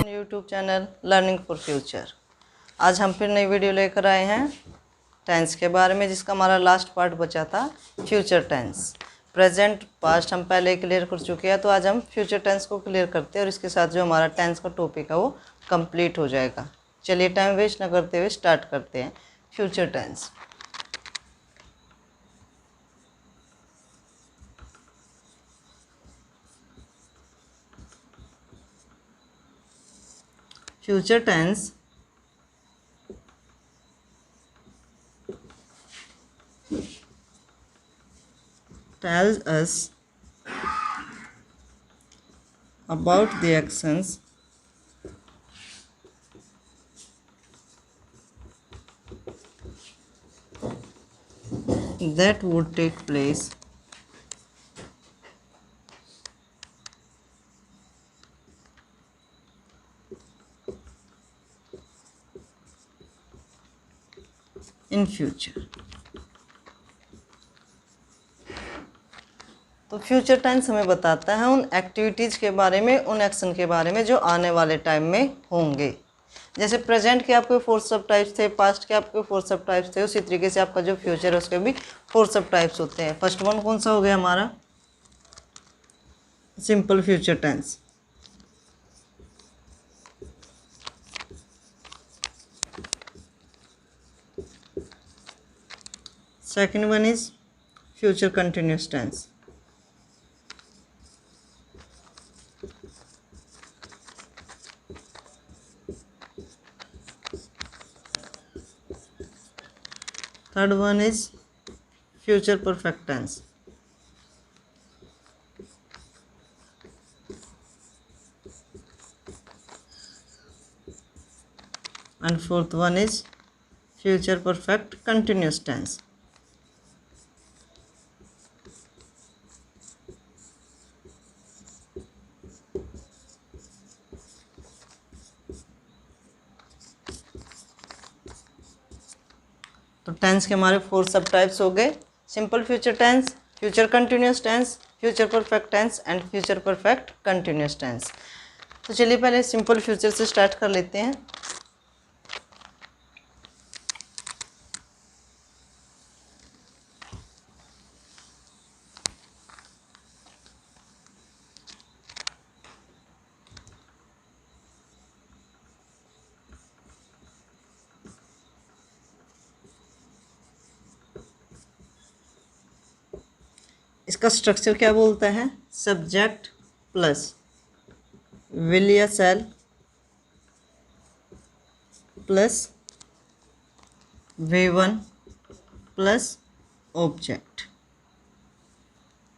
YouTube channel learning for future. आज हम फिर नई वीडियो लेकर आए हैं टेंस के बारे में, जिसका हमारा लास्ट पार्ट बचा था फ्यूचर टेंस। प्रेजेंट पास्ट हम पहले क्लियर कर चुके हैं, तो आज हम फ्यूचर टेंस को क्लियर करते हैं और इसके साथ जो हमारा टेंस का टॉपिक है वो कंप्लीट हो जाएगा। चलिए टाइम वेस्ट न करते हुए स्टार्ट करते हैं future tense. Future tense tells us about the actions that would take place in future। तो फ्यूचर टेंस हमें बताता है उन एक्टिविटीज़ के बारे में, उन एक्शन के बारे में जो आने वाले टाइम में होंगे। जैसे प्रेजेंट के आपके 4 सब टाइप्स थे, पास्ट के आपके 4 सब टाइप्स थे, उसी तरीके से आपका जो फ्यूचर है उसके भी 4 सब टाइप्स होते हैं। फर्स्ट वन कौन सा हो गया हमारा? Simple future tense. Second one is future continuous tense. Third one is future perfect tense. And fourth one is future perfect continuous tense. तो टेंस के हमारे 4 सब टाइप्स हो गए: simple future tense, future continuous tense, future perfect tense and future perfect continuous tense. तो चलिए पहले simple future से स्टार्ट कर लेते हैं। इसका स्ट्रक्चर क्या बोलता है? सब्जेक्ट प्लस विल या shall plus V1 plus object.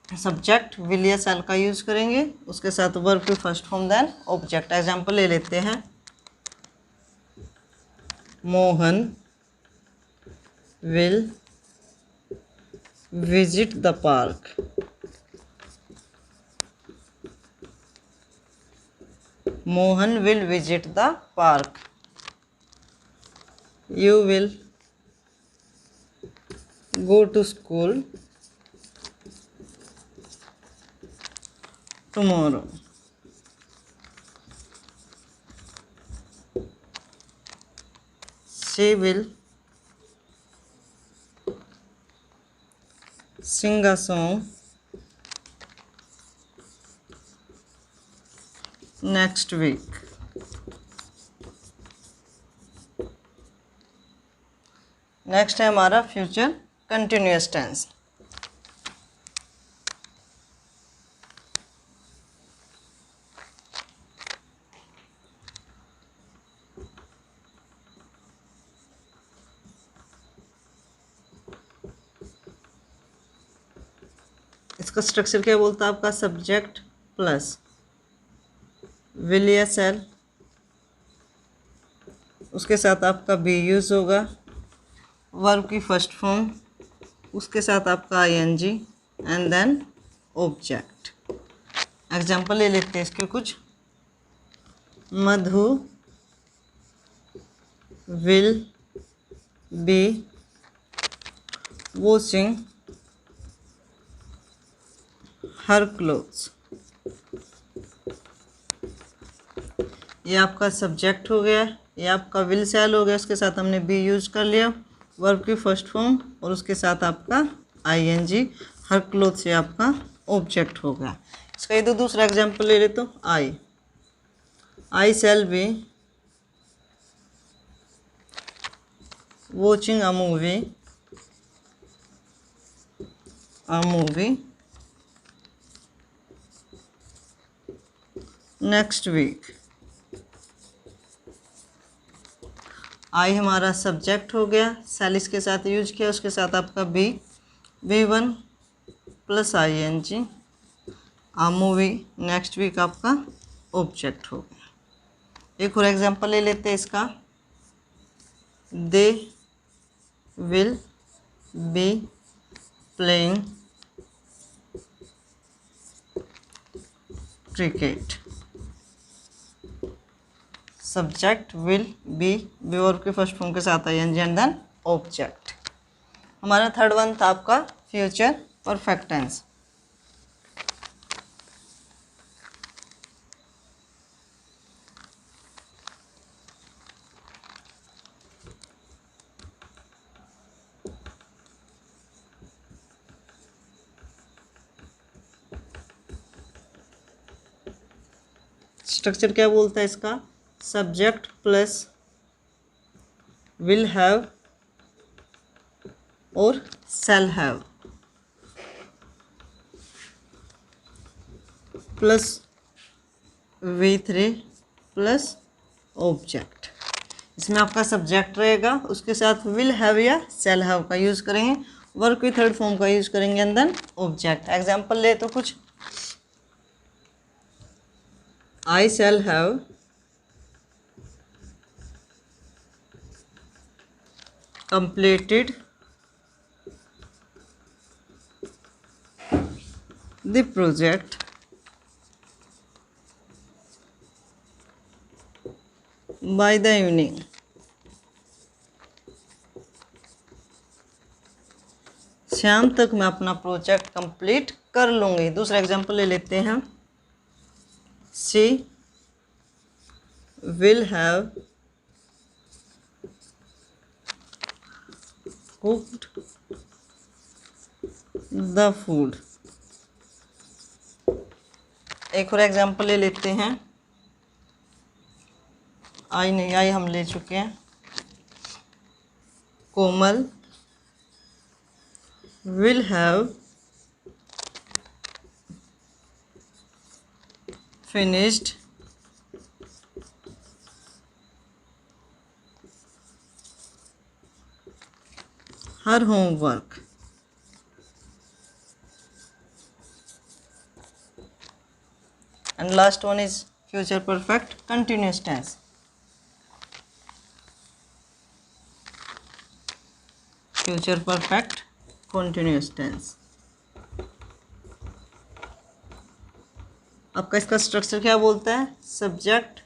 Subject will या शैल का यूज करेंगे, उसके साथ वर्ब की first form then object. Example ले लेते हैं। Mohan will visit the park। Mohan will visit the park। You will go to school tomorrow। She will sing a song next week। Next है हमारा फ्यूचर कंटिन्यूअस टेंस। इसका structure क्या बोलता है आपका? सब्जेक्ट प्लस विल या शैल, उसके साथ आपका बी यूज होगा, वर्ब की फर्स्ट फॉर्म, उसके साथ आपका ING and then object. Example ले लेते हैं इसके कुछ। Madhu will be watching her clothes. ये आपका सब्जेक्ट हो गया, ये आपका विल शैल हो गया, उसके साथ हमने बी यूज कर लिया वर्ब की फर्स्ट फॉर्म, और उसके साथ आपका आईएनजी। हर क्लोथ से आपका ऑब्जेक्ट हो गया। इसका ये तो दूसरा एग्जाम्पल ले लेते हो। I shall be watching a movie next week. I हमारा सब्जेक्ट हो गया, शैल इसके साथ यूज किया, उसके साथ आपका बी1 प्लस आईएनजी। आ मूवी नेक्स्ट वीक आपका ऑब्जेक्ट हो गया। एक और एग्जांपल ले लेते हैं इसका। They will be playing cricket. Subject will be verb के फर्स्ट फॉर्म के साथ आईएनजी एंड देन ऑब्जेक्ट। हमारा थर्ड वन था आपका फ्यूचर परफेक्ट टेंस। स्ट्रक्चर क्या बोलता है इसका? सब्जेक्ट प्लस विल हैव और shall have plus V3 plus object. इसमें आपका सब्जेक्ट रहेगा, उसके साथ विल हैव या शैल हैव का यूज़ करेंगे, वर्ब की थर्ड फॉर्म का यूज़ करेंगे एंड देन ऑब्जेक्ट। एग्जाम्पल ले तो कुछ। I shall have completed the project by the evening। शाम तक मैं अपना प्रोजेक्ट कंप्लीट कर लूँगी। दूसरा एग्जाम्पल ले लेते हैं। She will have cooked the food। एक और एग्जाम्पल ले लेते हैं। आई नहीं, आई हम ले चुके हैं। कोमल will have finished her homework। And last one is future perfect continuous tense। future perfect continuous tense। आपका इसका स्ट्रक्चर क्या बोलता है? सब्जेक्ट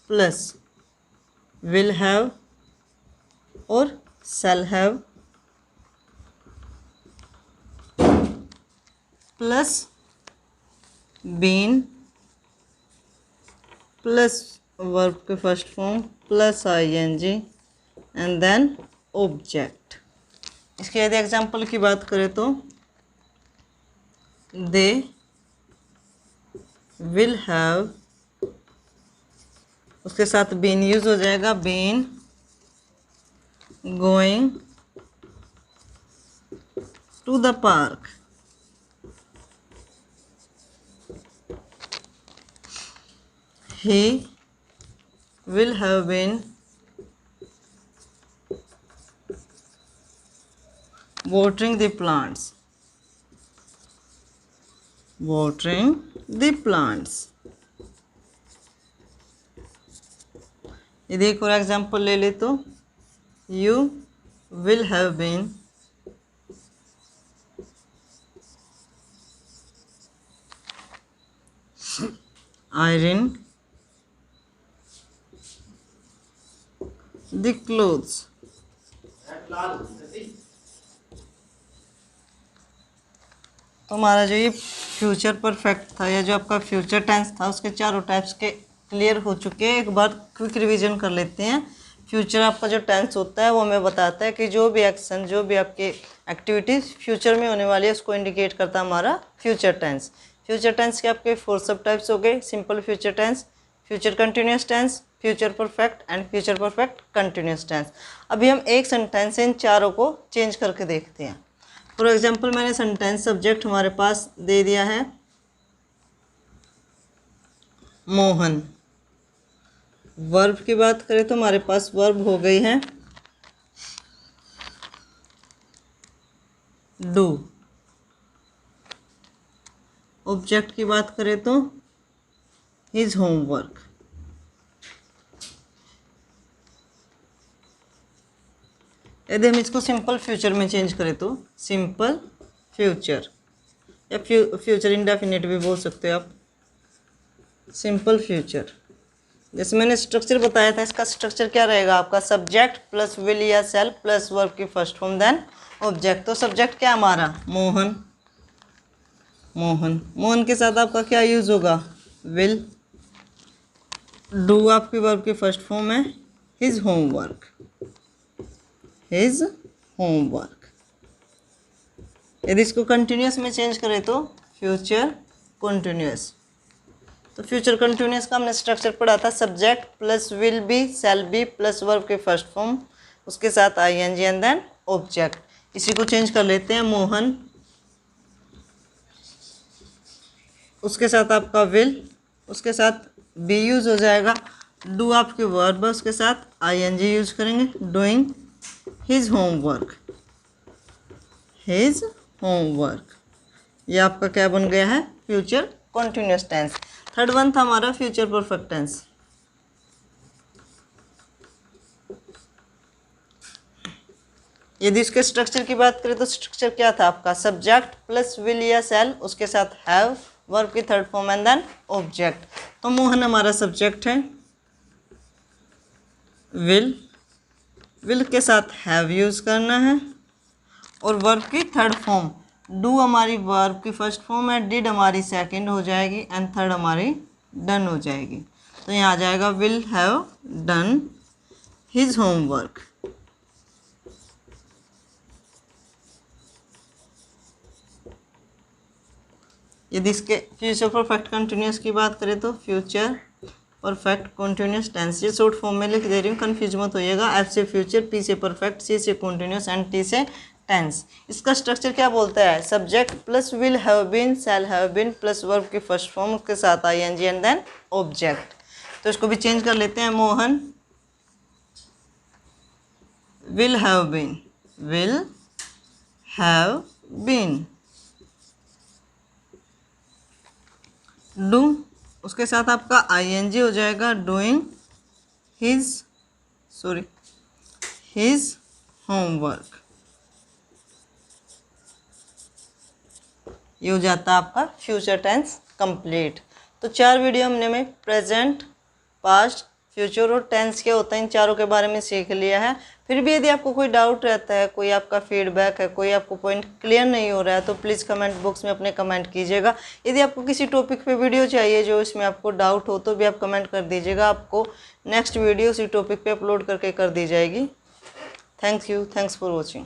प्लस विल हैव और shall have plus been plus verb के first form plus ING and then object. इसके यदि example की बात करें तो दे विल हैव, उसके साथ बीन यूज हो जाएगा, been going to the park. He will have been watering the plants। watering the plants। यदि एक और एग्जाम्पल ले ले तो you will have been iron the clothes। तो हमारा जो ये फ्यूचर परफेक्ट था या जो आपका फ्यूचर टेंस था उसके चारों टाइप्स के क्लियर हो चुके हैं। एक बार क्विक रिवीजन कर लेते हैं। फ्यूचर आपका जो टेंस होता है वो हमें बताता है कि जो भी एक्शन, जो भी आपके एक्टिविटीज़ फ्यूचर में होने वाली है उसको इंडिकेट करता है हमारा फ्यूचर टेंस। फ्यूचर टेंस के आपके 4 सब टाइप्स हो गए। Simple future tense, future continuous tense, future perfect and future perfect continuous tense. अभी हम एक सेंटेंस से इन चारों को चेंज करके देखते हैं। फॉर एग्जाम्पल मैंने सेंटेंस सब्जेक्ट हमारे पास दे दिया है मोहन। वर्ब की बात करें तो हमारे पास वर्ब हो गई है डू। ऑब्जेक्ट की बात करें तो हिज होमवर्क। यदि हम इसको सिंपल फ्यूचर में चेंज करें तो सिंपल फ्यूचर या फ्यूचर इंडेफिनिट भी बोल सकते हो आप। सिंपल फ्यूचर, जैसे मैंने स्ट्रक्चर बताया था, इसका स्ट्रक्चर क्या रहेगा आपका? सब्जेक्ट प्लस विल या सेल प्लस वर्ब की फर्स्ट फॉर्म देन ऑब्जेक्ट। तो सब्जेक्ट क्या हमारा? मोहन। मोहन, मोहन के साथ आपका क्या यूज होगा? विल। डू आपकी वर्ब की फर्स्ट फॉर्म है हिज होमवर्क। His homework. यदि इसको कंटिन्यूस में चेंज करें तो फ्यूचर कंटिन्यूस। तो फ्यूचर कंटिन्यूस का हमने स्ट्रक्चर पढ़ा था, subject plus will be shall be plus verb के फर्स्ट फॉर्म, उसके साथ आईएनजी एंड देन ऑब्जेक्ट। इसी को चेंज कर लेते हैं, मोहन, उसके साथ आपका विल, उसके साथ बी यूज हो जाएगा। डू आपके वर्ब, उसके साथ आईएनजी यूज करेंगे, doing his homework. His homework, ये आपका क्या बन गया है? Future continuous tense. Third one था हमारा फ्यूचर परफेक्ट टेंस। यदि इसके स्ट्रक्चर की बात करें तो स्ट्रक्चर क्या था आपका? सब्जेक्ट प्लस विल या सेल, उसके साथ हैव, वर्ब की third form and then object. तो मोहन हमारा सब्जेक्ट है, विल के साथ हैव यूज करना है और वर्ब की थर्ड फॉर्म। डू हमारी वर्ब की फर्स्ट फॉर्म है, डिड हमारी सेकंड हो जाएगी एंड थर्ड हमारी डन हो जाएगी। तो यहाँ आ जाएगा will have done his homework. यदि इसके फ्यूचर परफेक्ट कंटिन्यूस की बात करें तो फ्यूचर परफेक्ट कंटिन्यूस टेंस, ये शॉर्ट फॉर्म में लिख दे रही हूँ, कन्फ्यूज मत होइएगा। एफ से फ्यूचर, पी से परफेक्ट, सी से कंटिन्यूस एंड टी से टेंस। इसका स्ट्रक्चर क्या बोलता है? Subject plus will have been shall have been plus verb की फर्स्ट फॉर्म, उसके साथ आईएनजी एंड देन ऑब्जेक्ट। तो इसको भी चेंज कर लेते हैं, Mohan will have been, will have been. Do, उसके साथ आपका आईएनजी हो जाएगा, डूइंग हिज होमवर्क। ये हो जाता है आपका फ्यूचर टेंस कंप्लीट। तो 4 वीडियो हमने में प्रेजेंट, पास्ट, फ्यूचर और टेंस क्या होता है इन चारों के बारे में सीख लिया है। फिर भी यदि आपको कोई डाउट रहता है, कोई आपका फीडबैक है, कोई आपको पॉइंट क्लियर नहीं हो रहा है, तो प्लीज़ कमेंट बॉक्स में अपने कमेंट कीजिएगा। यदि आपको किसी टॉपिक पे वीडियो चाहिए जो इसमें आपको डाउट हो तो भी आप कमेंट कर दीजिएगा, आपको नेक्स्ट वीडियो उसी टॉपिक पे अपलोड करके कर दी जाएगी। Thank you, thanks for watching.